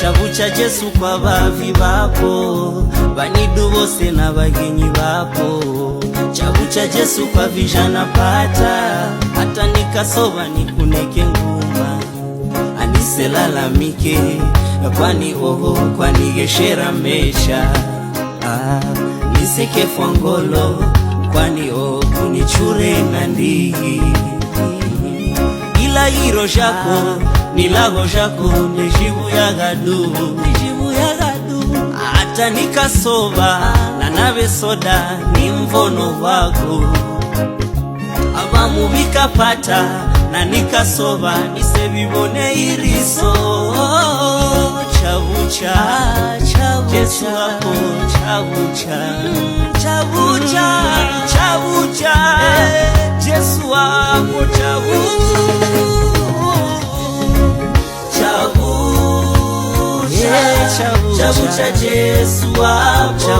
chabucha Jesu kwa bavi bapo, banidu bose na bagenyi bapo. Chabucha Jesu kwa vijana pata, hata nikasoba nikuneke nguma. Aniselalamike, kwani oho, kwani geshera mesha. Niseke fwangolo, kwani oho, kunichure nandi. Ila hiro jako, nilago jako, nejibu ya gadu. Hata nikasoba, na nabe soda, ni mvono wako. Abamu bikapata, na nikasoba, nisebibone iriso. Chabucha, Jesu wako, chabucha. Jesu wako, chabucha Jesu wako,